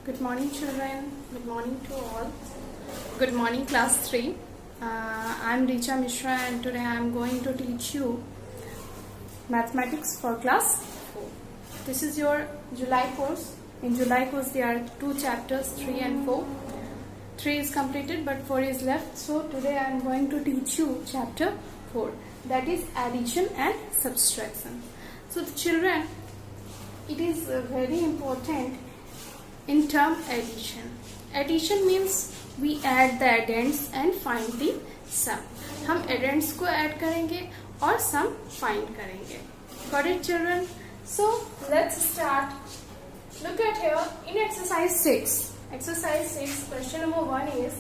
Good morning, children. Good morning to all. Good morning, class 3. I'm Richa Mishra, and today I'm going to teach you mathematics for class 4. This is your July course. In July course, there are 2 chapters, 3 and 4. 3 is completed, but 4 is left. So today I'm going to teach you chapter 4. That is addition and subtraction. So the children, it is very important in term addition. Addition means we add the addends and find the sum. हम addends को add करेंगे और sum find करेंगे. Got it, children? So let's start. Look at here in exercise 6. Exercise 6 question number 1 is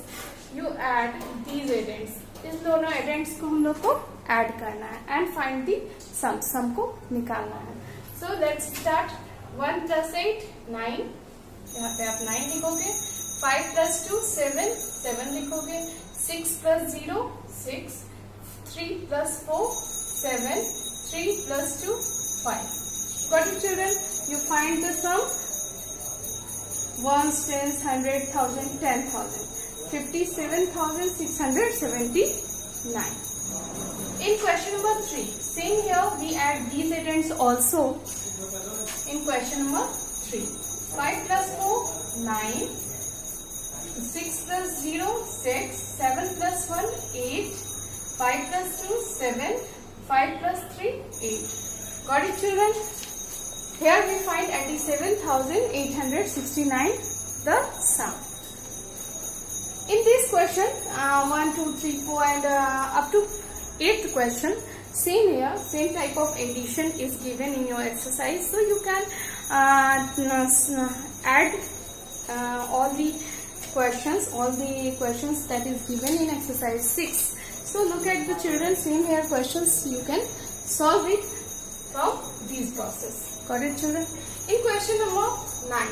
you add these addends. इस दोनों addends को हम लोग को add करना है and find the sum. Sum को निकालना है. So let's start. 1 plus 8 9. यहाँ पे आप 9 लिखोगे. 5 plus 2 7 7 लिखोगे. 6 plus 0 6. 3 plus 4 7. 3 plus 2 5. Got it, children? You find the sum. Ones, tens, 100,000, 10,000. 57,679. In question number 3, same here we add these addends also. In question number 3. 5 plus 4, 9. 6 plus 0, 6. 7 plus 1, 8. 5 plus 2, 7. 5 plus 3, 8. Got it, children? Here we find 87,869 the sum. In this question, 1, 2, 3, 4 and up to 8th question, same here, same type of addition is given in your exercise. So you can add all the questions that is given in exercise 6. So look at the children, same here questions, you can solve it from these process. Got it, children? In question number 9,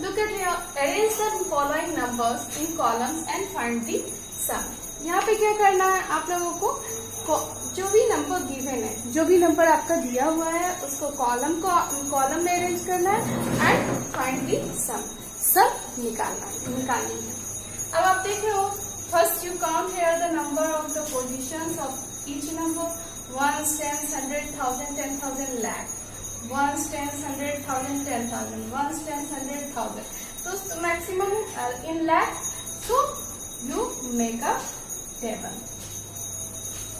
look at here, arrange the following numbers in columns and find the sum. यहाँ पे क्या करना है आप लोगों को, जो भी नंबर गिवन है, जो भी नंबर आपका दिया हुआ है उसको कॉलम में अरेंज करना है एंड फाइंड द सम. सम निकालनी है. अब आप देख रहे हो, first you count here the number of the positions of each number. 1, 10, 100,000, 10,000, lakh. 1, 10, 100,000, 10,000. 1, 10, 100,000. So maximum in lakh. So you make a table.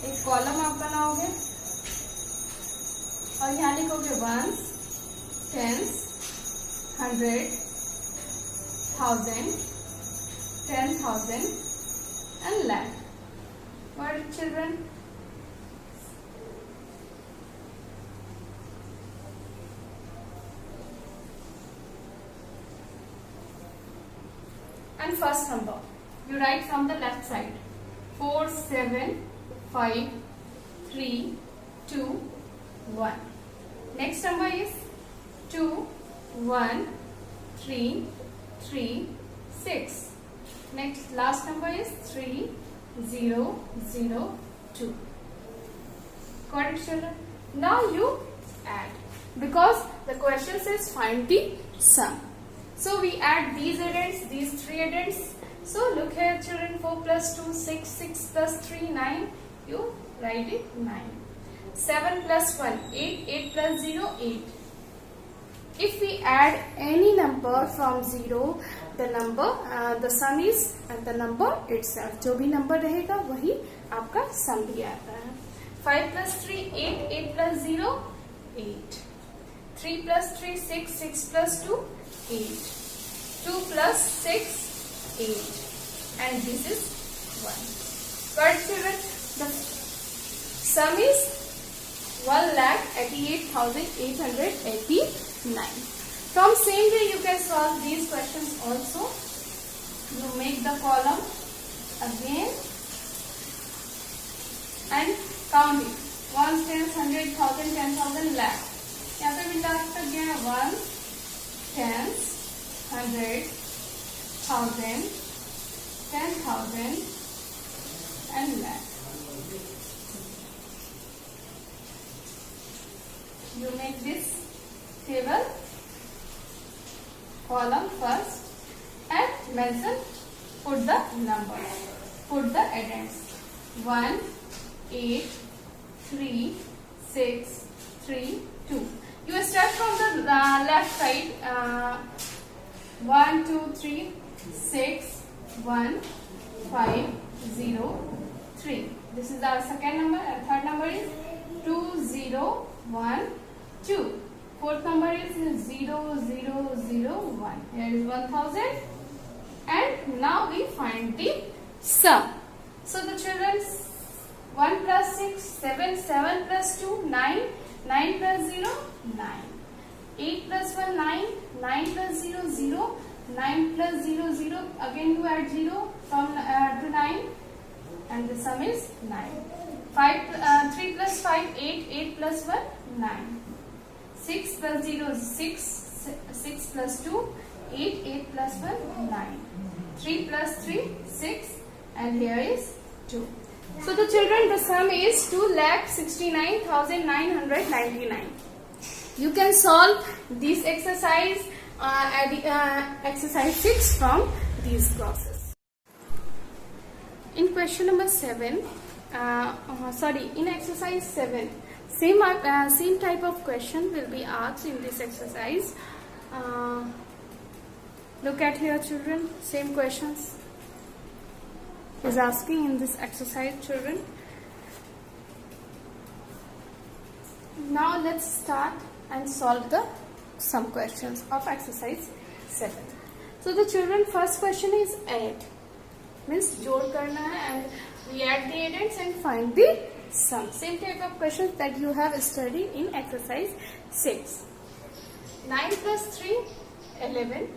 एक कॉलम आप बनाओगे और यहाँ लिखोगे 1s, 10s, 100, 1000, 10,000 and lakh. Got it, children? And first number you write from the left side. 4, 7, 5, 3, 2, 1. Next number is 2, 1, 3, 3, 6. Next last number is 3, 0, 0, 2. Got it, children? Now you add, because the question says find the sum. So we add these addends, these 3 addends. So look here, children, 4 plus 2, 6, 6 plus 3, 9. You write it 9. 7 plus 1, 8, 8 plus 0, 8. If we add any number from 0, the sum is the number itself. जो भी number रहेगा वही आपका sum भी आता है. 5 plus 3, 8, 8 plus 0, 8. 3 plus 3, 6, 6 plus 2, 8. 2 plus 6, 8. And this is 1. Got it, children? The sum is 1,88,889. From same way you can solve these questions also. You make the column again and count it. 1, 10, 100,000, 10,000, lakh. यहाँ पे भी last तक गया है. 1, 10, 100,000, 10,000 and lakh. You make this table column first mention, put the number, put the addends. 1, 8, 3, 6, 3, 2. You start from the left side. 1, 2, 3, 6, 1, 5, 0, 3. This is our second number, and third number is 2, 0, 1, 2. Fourth number is 0, 0, 0, 1. Here is 1000. And now we find the sum. So the children, 1 plus 6, 7, 7 plus 2, 9, 9 plus 0, 9. 8 plus 1, 9, 9 plus 0, 0, 9 plus 0, 0. Again you add 0 from to 9, and the sum is 9. 3 plus 5, 8, 8 plus 1, 9. 6 plus 0 is 6, 6 plus 2, 8, 8 plus 1, 9. 3 plus 3, 6, and here is 2. So the children, the sum is 2,69,999. You can solve this exercise, exercise 6 from these clauses. In question number 7, in exercise 7, same type of question will be asked in this exercise. Look at here, children, same questions is asking in this exercise, children. Now let's start and solve the some questions of exercise 7. So the children, first question is add, means जोड़ करना है, and we add the addends and find the sum. Same type of questions that you have studied in exercise 6. 9 plus 3, 11.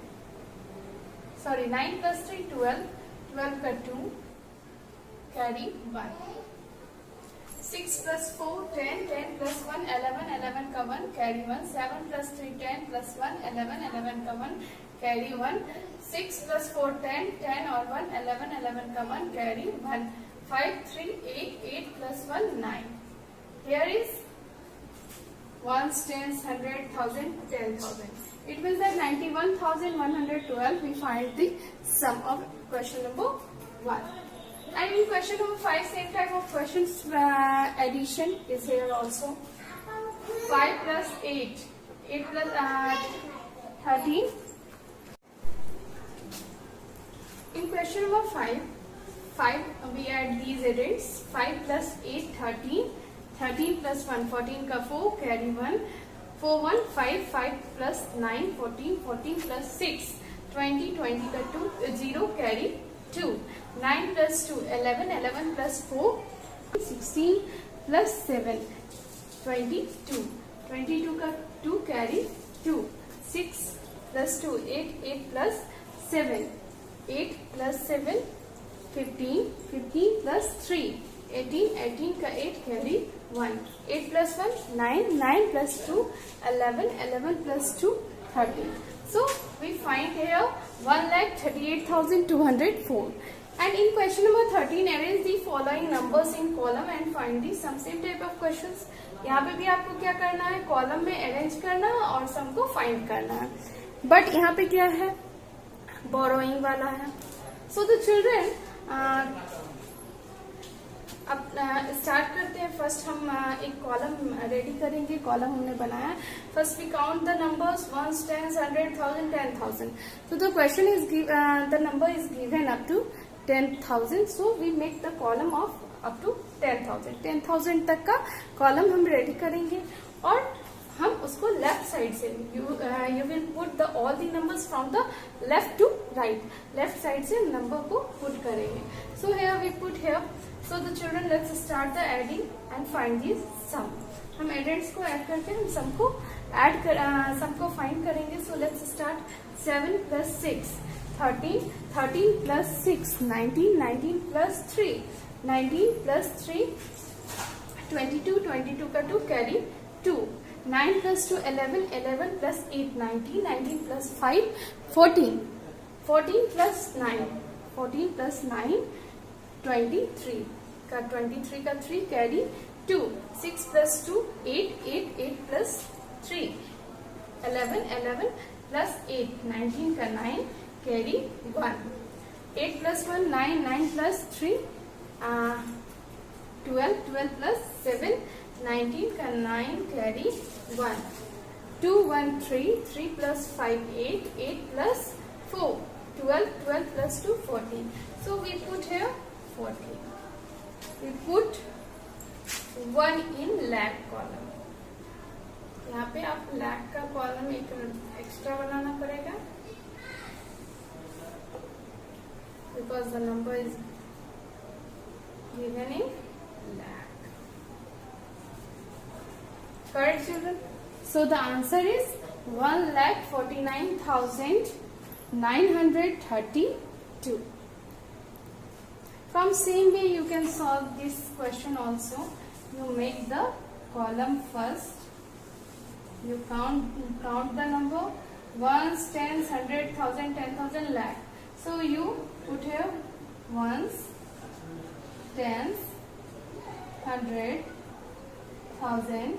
Sorry, 9 plus 3, 12. 12 का 2, carry 1. 6 plus 4, 10. 10 plus 1, 11. 11 का 1, carry 1. 7 plus 3, 10 plus 1, 11. 11 का 1, carry 1. 6 plus 4, 10. 10 और 1, 11. 11 का 1, carry 1. 5, 3, 8. 8 plus 1, 9. Here is ones, tens, 100, 1000, 10,000. It means that 91,112 we find the sum of question number 1. And in question number 5, same type of questions, addition is here also. 5 plus 8, 8 plus 13. In question number 5, we add these addends. 5 plus 8, 13. 13 plus 1, 14 का 4, carry 1. 4, 1, 5, 5 plus 9, 14, 14 plus 6, 20, 20 का 2, 0, carry 2. 9 plus 2, 11, 11 plus 4, 16 plus 7, 22. 22 का 2, carry 2. 6 plus 2, 8, 8 plus 7, 8 plus 7, 15, 15 plus 3, 18, 18 का 8, carry 1. 8 plus 1, 9, 9 plus 2, 11, 11 plus 2, 13. So we find here 1,38,204. And in question number 13, arrange the following numbers in column and find the sum. Same type of questions. यहाँ पे भी आपको क्या करना है, column में arrange करना और सम को फाइंड करना है. बट यहाँ पे क्या है, बोरोइंग वाला है. सो द चिल्ड्रन, अब स्टार्ट करते हैं. फर्स्ट हम एक कॉलम रेडी करेंगे. कॉलम हमने बनाया. First we count the numbers, ones, tens, 100, 1000, 10,000. So the question is the number is given up to 10,000. So we make the column of up to 10,000. 10,000 तक का कॉलम हम रेडी करेंगे और हम उसको लेफ्ट साइड से you will put the all the numbers from the left to right. Left side से number को पुट करेंगे. So here we put here. So the children, let's start the adding and find the sum. हम addends को add करके हम sum को sum को find करेंगे. So let's start. 7 plus 6, 13. 13 plus 6, 19. 19 plus 3, 19 plus 3, 22. 22 का 2, carry 2. 9 plus 2, 11. 11 plus 8, 19. 19 plus 5, 14. 14 plus 9. 14 plus 9, 23 का 23 का 3, carry 2. 6 plus 2, 8. 8 8 plus 3, 11. 11 plus 8, 19 का 9, carry 1. 8 plus 1 9, 9 plus 3 12, 12 plus 7 19 का 9 carry 1. 2 1 3, 3 plus 5 8, 8 plus 4 12, 12 plus 2 14. So we put here 14. We put 1 in lakh column. यहाँ पे आप lakh का column एक एक्स्ट्रा बनाना पड़ेगा because the number is given in lakh. Correct, children? So the answer is 1,49,932. From same way you can solve this question also. You make the column first. You count the number ones, tens, 100, 1000, 10,000, lakh. So you put here ones, tens, 100, 1000,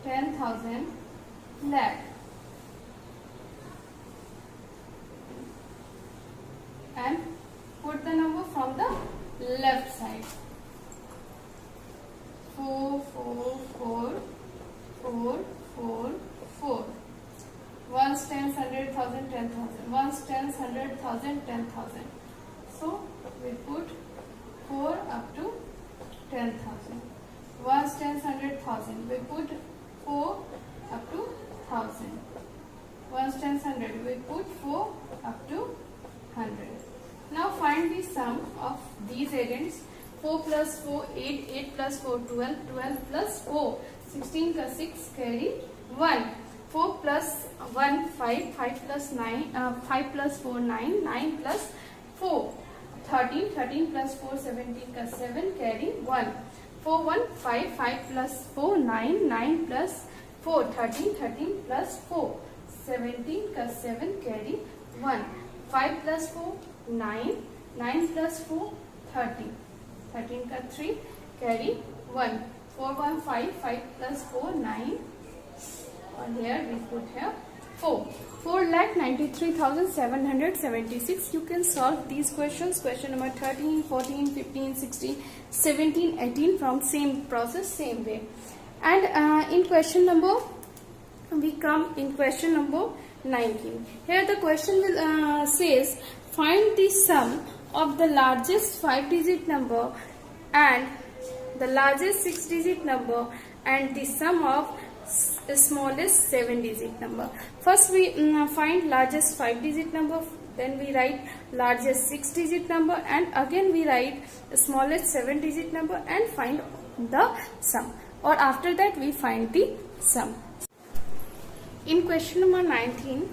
10,000, lakh. And put the number from the left side. 4 4 4 4 4 4. Ones, tens, 100, 1000, 10,000. Ones, tens, 100, 1000, 10,000. So we put 4 up to 10,000. Ones, tens, 100, 1000. We put 4 up to 1000. Ones, tens, 100. We put 4 up to 100. Now find the sum of these addends. 4 plus 4 8, 8 plus 4 12, 12 plus 4 16 का 6 carry 1. 4 plus 1 5, 5 plus 9 5 plus 4 9, 9 plus 4 13, 13 plus 4 17 का 7 carry 1. 4 1 5, 5 plus 4 9, 9 plus 4 13, 13 plus 4 17 का 7 carry 1. 5 plus 4 9, 9 plus 4 13, 13 का 3 carry 1. 4 1 5, 5 plus 4 9, and here we put here 4. 4,93,776. You can solve these questions. Question number 13, 14, 15, 16, 17, 18 from same process, same way. And in question number, we come in question number 19. Here the question will says find the sum of the largest 5-digit number and the largest 6-digit number and the sum of the smallest 7-digit number. First we find largest 5-digit number, then we write largest 6-digit number, and again we write the smallest 7-digit number and find the sum, or after that we find the sum. In question number 19,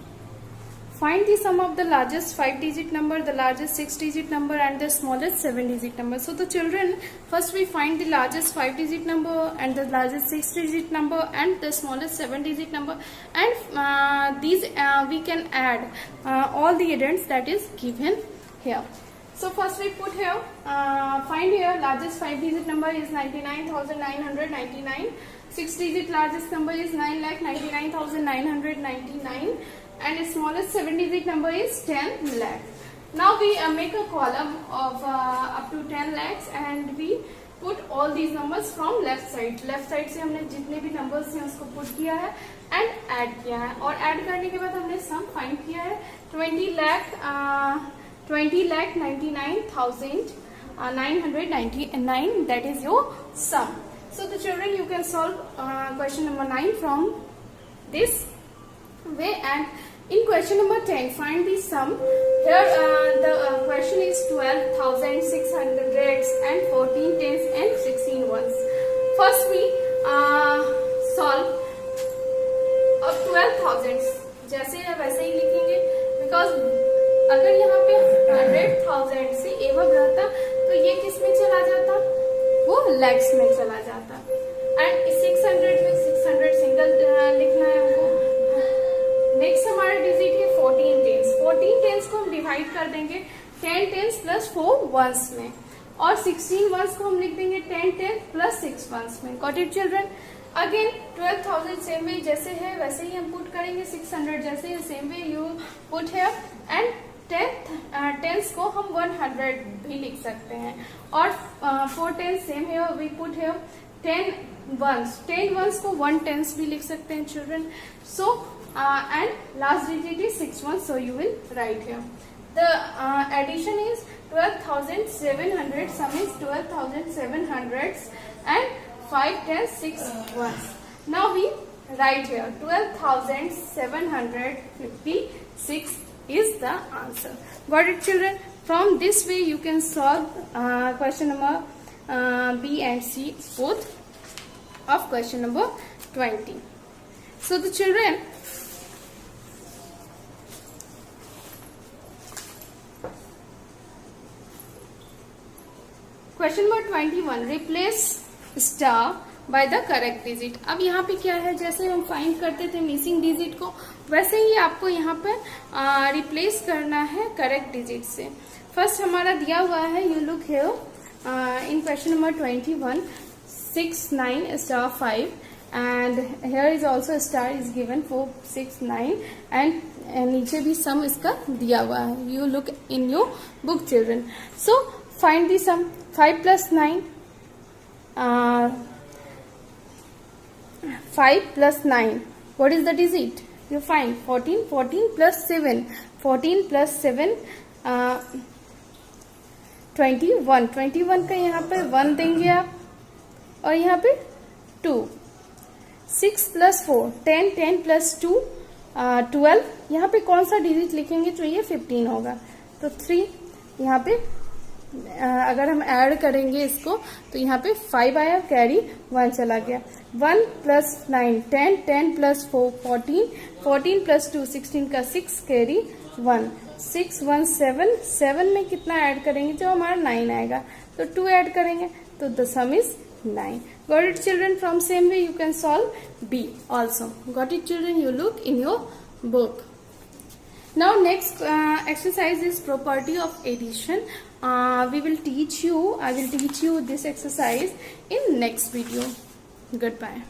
find the sum of the largest 5-digit number, the largest 6-digit number and the smallest 7-digit number. So the children, first we find the largest 5-digit number and the largest 6-digit number and the smallest 7-digit number, and these we can add all the addends that is given here. So first we put here, find here largest 5-digit number is 99,999, 6-digit largest number is 9,99,999, and the smallest 7-digit number is 10 lakh. Now we make a column of up to 10 lakhs and we put all these numbers from left side. Left side से हमने जितने भी numbers हैं उसको put किया है and add किया है, और add करने के बाद हमने sum find किया है 20,99,999. That is your sum. So the children, you can solve question number 9 from this way. And in question number 10, find the sum. Here the question is 12,600 and 14 tens and 16 ones. First we solve of 12,000. जैसे है वैसे ही लिखेंगे, because अगर यहाँ पे 100,000 से एवब रहता तो ये किस में चला जाता, वो लैक्स में चला जाता. एंड 600 में 600 सिंगल लिखना है हमको. नेक्स्ट हमारा डिजिट है 14 टेंस. 14 टेंस को हम डिवाइड कर देंगे 10 टेंस प्लस 4 वंस में, और 16 वंस को हम लिख देंगे 10 टेंस प्लस 6 वंस में. Got it children? Again 12,000 same way जैसे है वैसे ही हम पुट करेंगे. 600 जैसे है same way you put here, and tens को हम 100 भी लिख सकते हैं. और 4 टेंस सेम है, वी पुट है 10 वंस को 1 टेंस भी लिख सकते हैं children. So and last digit is 6 ones, so you will write here. The addition is 12,700. Sum is 12,700 and 5 10 6 ones. Now we write here 12,756 is the answer. Got it, children? From this way you can solve question number B and C both of question number 20. So the children, question number 21, replace star by the correct digit. अब यहाँ पे क्या है, जैसे हम find करते थे missing digit को, वैसे ही आपको यहाँ पर रिप्लेस करना है करेक्ट डिजिट से. फर्स्ट हमारा दिया हुआ है, you look here in question number 21, 6 9 star 5 and here is also star is given for 6 9 and नीचे भी सम इसका दिया हुआ है. You look in your book children. So find the sum. 5 plus 9, 5 plus 9, what is the digit? You find 14. 14 plus 7, 14 plus 7 21. 21 का यहाँ पे 1 देंगे आप और यहाँ पे 2. 6 plus 4 10. 10 plus 2 12. यहाँ पे कौन सा डिजिट लिखेंगे जो ये 15 होगा, तो 3. यहाँ पे अगर हम ऐड करेंगे इसको तो यहाँ पे 5 आया, कैरी 1 चला गया. 1 plus 9 10, 10 plus 4 14, 14 plus 2 16 का 6, कैरी 1, 6 1 7. 7 में कितना ऐड करेंगे, जो हमारा 9 आएगा, तो 2 ऐड करेंगे, तो the some is 9. Got it, children? From same way you can solve B also. Got it, children? You look in your book. Now next exercise is property of addition. I will teach you this exercise in next video. Goodbye.